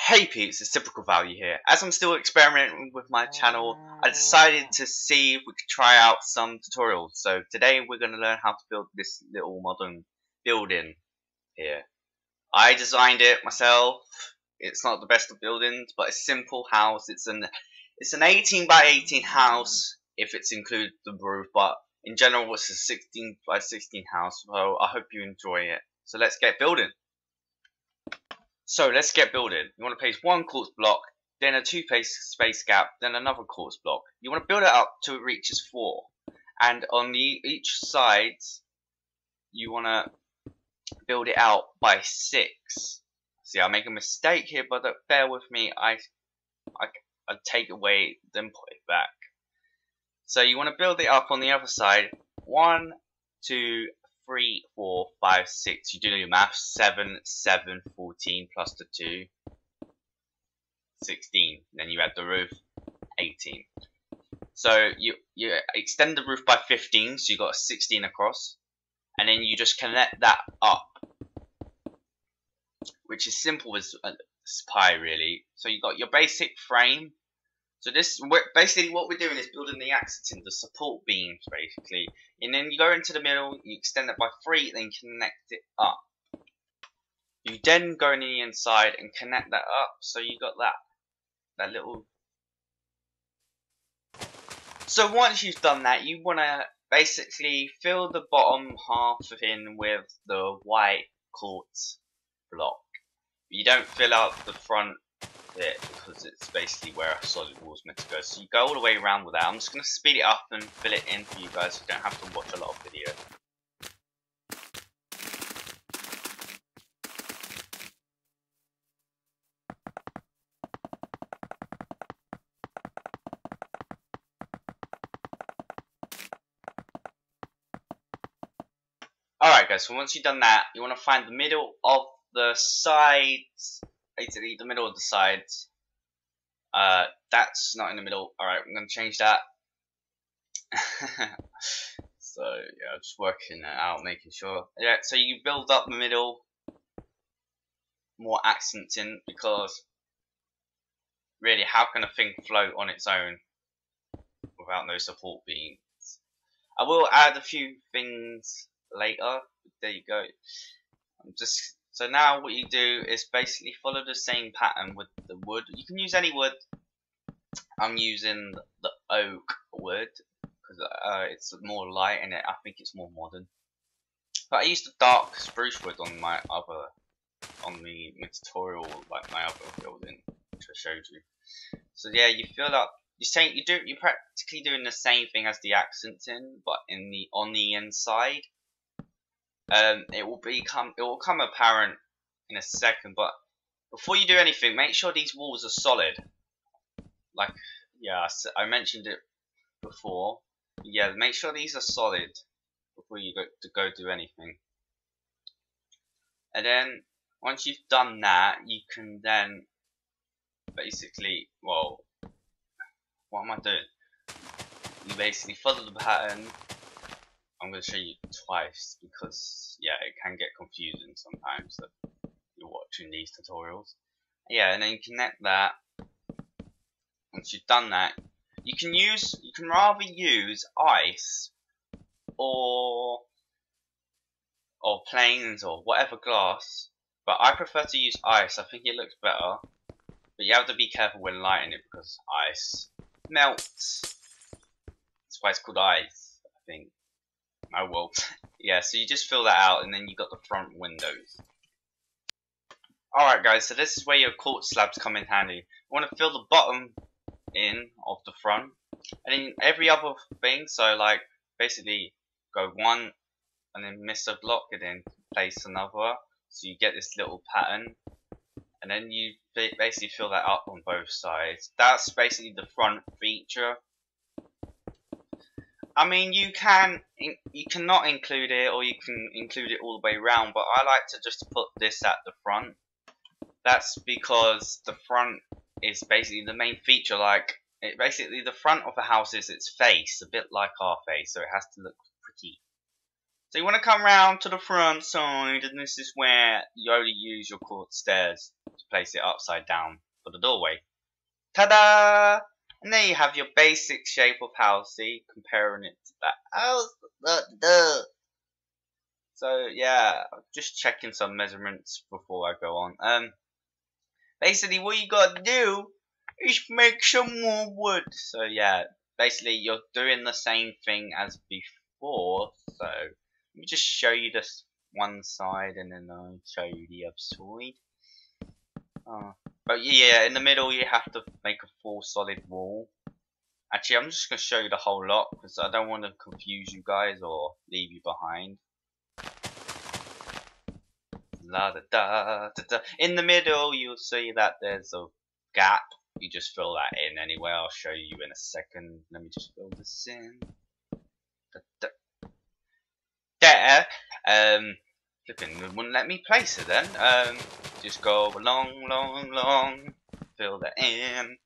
Hey peeps, it's Typical Value here. As I'm still experimenting with my channel, I decided to see if we could try out some tutorials. So today we're going to learn how to build this little modern building here. I designed it myself. It's not the best of buildings, but it's a simple house. It's an 18 by 18 house if it's included the roof, but in general it's a 16 by 16 house. So I hope you enjoy it. So let's get building. So let's get building. You want to place one quartz block, then a two space gap, then another quartz block. You want to build it up till it reaches 4. And on each side, you want to build it out by 6. See, I make a mistake here, but bear with me. I take away, then put it back. So you want to build it up on the other side. 1, 2, 3, 4, 5, 6. You do your maths. 7, 7, 14 plus the 2, 16. Then you add the roof, 18. So you extend the roof by 15, so you got a 16 across, and then you just connect that up, which is simple as pie really. So you got your basic frame. So this basically what we're doing is building the accenting, the support beams basically, and then you go into the middle, you extend it by 3, then connect it up. You then go in the inside and connect that up, so you got that little. So once you've done that, you want to basically fill the bottom half in with the white quartz block. You don't fill out the front bit because it's basically where a solid wall is meant to go. So you go all the way around with that. I'm just going to speed it up and fill it in for you guys so you don't have to watch a lot of video. Alright guys, so once you've done that, you want to find the middle of the sides, basically the middle of the sides. That's not in the middle. Alright, I'm going to change that. So yeah, I'm just working that out, making sure. Yeah, so you build up the middle, more accenting, because really, how can a thing float on its own without no support beams? I will add a few things later. There you go. So now what you do is basically follow the same pattern with the wood. You can use any wood. I'm using the oak wood because it's more light and I think it's more modern. But I used the dark spruce wood on my tutorial, like my other building, which I showed you. So yeah, you fill up. You're practically doing the same thing as the accenting, but on the inside. It will come apparent in a second, but before you do anything, make sure these walls are solid. Like, yeah, I mentioned it before. Yeah, make sure these are solid before you go do anything. And then once you've done that, you can then basically, well, what am I doing? You basically follow the pattern. I'm going to show you twice because yeah, it can get confusing sometimes that you're watching these tutorials. Yeah, and then you connect that. Once you've done that, you can rather use ice or planes or whatever glass, but I prefer to use ice. I think it looks better, but you have to be careful when lighting it because ice melts. That's why it's called ice, I think. Oh well, yeah, so you just fill that out and then you got the front windows. Alright guys, so this is where your quartz slabs come in handy. You want to fill the bottom in of the front, and then every other thing, so like basically go one and then miss a block and then place another, so you get this little pattern, and then you basically fill that up on both sides. That's basically the front feature. I mean, you cannot include it, or you can include it all the way around, but I like to just put this at the front. That's because the front is basically the main feature. Like, basically the front of the house is its face, a bit like our face, so it has to look pretty. So you want to come round to the front side, and this is where you only use your quartz stairs to place it upside down for the doorway. Ta-da! And there you have your basic shape of house. See, comparing it to that house. So yeah, just checking some measurements before I go on. Basically what you gotta do is make some more wood. So yeah, basically you're doing the same thing as before. So let me just show you this one side and then I'll show you the other side. But yeah, in the middle you have to make a full solid wall. Actually, I'm just going to show you the whole lot because I don't want to confuse you guys or leave you behind. La da da da da. In the middle, you'll see that there's a gap. You just fill that in anyway. I'll show you in a second. Let me just fill this in. Da, da. There. Flipping, it wouldn't let me place it then. Just go along. Fill that in.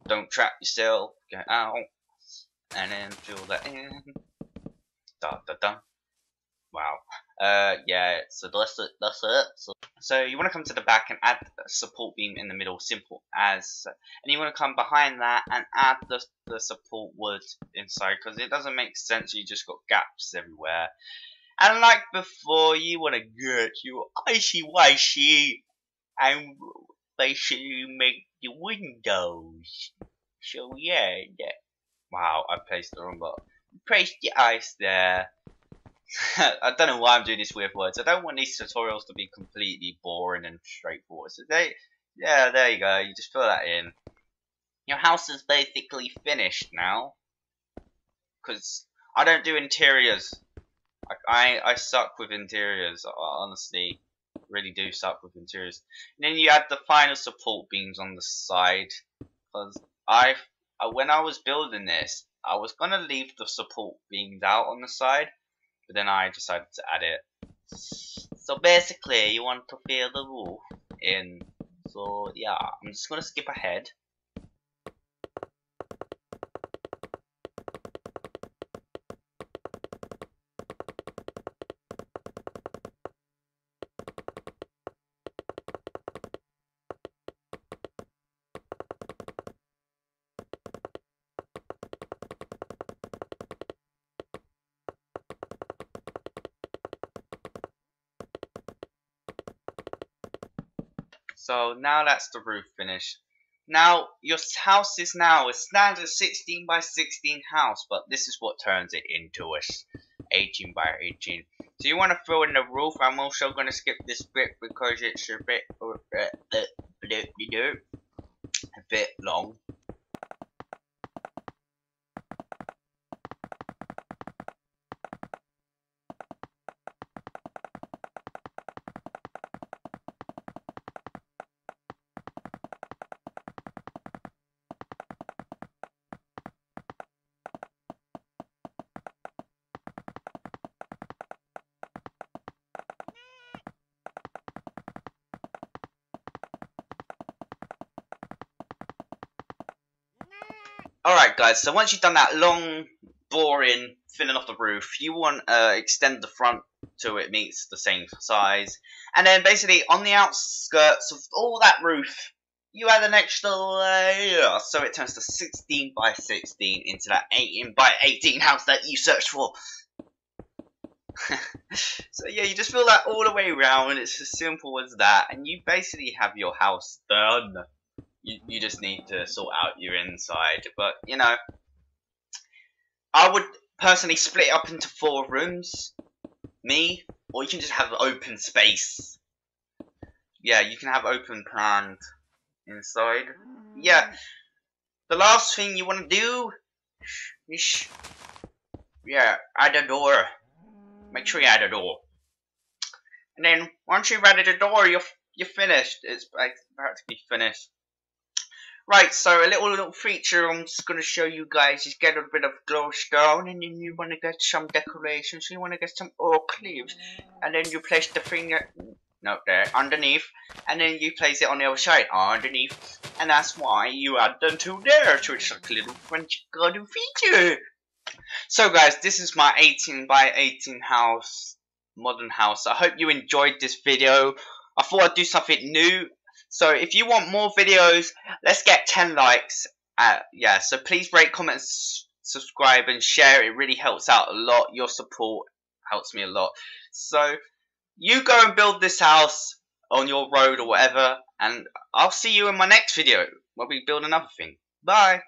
Don't trap yourself. Get out. And then fill that in. Da da da. Wow. Yeah, so that's it. So you want to come to the back and add a support beam in the middle, simple as. And you want to come behind that and add the support wood inside, because it doesn't make sense. You just got gaps everywhere. And like before, you want to get your icy-wicey and basically make the windows. So yeah, wow, I placed the wrong button. Place the ice there. I don't know why I'm doing this weird words. I don't want these tutorials to be completely boring and straightforward. So yeah, there you go. You just fill that in. Your house is basically finished now. Because I don't do interiors. I suck with interiors. I honestly really do suck with interiors. And then you add the final support beams on the side. Because when I was building this, I was going to leave the support beams out on the side. But then I decided to add it. So basically, you want to fill the roof in. So yeah, I'm just gonna skip ahead. So now that's the roof finish. Now your house is now a standard 16 by 16 house, but this is what turns it into a 18 by 18. So you want to fill in the roof. I'm also going to skip this bit because it's a bit long. Alright guys, so once you've done that long, boring filling off the roof, you want to extend the front till it meets the same size. And then basically on the outskirts of all that roof, you add an extra layer. So it turns to 16 by 16 into that 18 by 18 house that you searched for. So yeah, you just fill that all the way around. It's as simple as that. And you basically have your house done. You just need to sort out your inside. But, you know, I would personally split it up into 4 rooms. Me. Or you can just have open space. Yeah, you can have open planned inside. Yeah. The last thing you want to do is, yeah, add a door. Make sure you add a door. And then, once you've added a door, you're finished. It's practically finished. Right, so a little feature I'm just going to show you guys is get a bit of glowstone, and then you want to get some decorations. So you want to get some oak leaves, and then you place the finger, there, underneath, and then you place it on the other side, underneath, and that's why you add them to there. So it's like a little French garden feature. So guys, this is my 18 by 18 house modern house. I hope you enjoyed this video. I thought I'd do something new. So if you want more videos, let's get 10 likes. Yeah, so please rate, comment, subscribe and share. It really helps out a lot. Your support helps me a lot. So you go and build this house on your road or whatever, and I'll see you in my next video where we build another thing. Bye.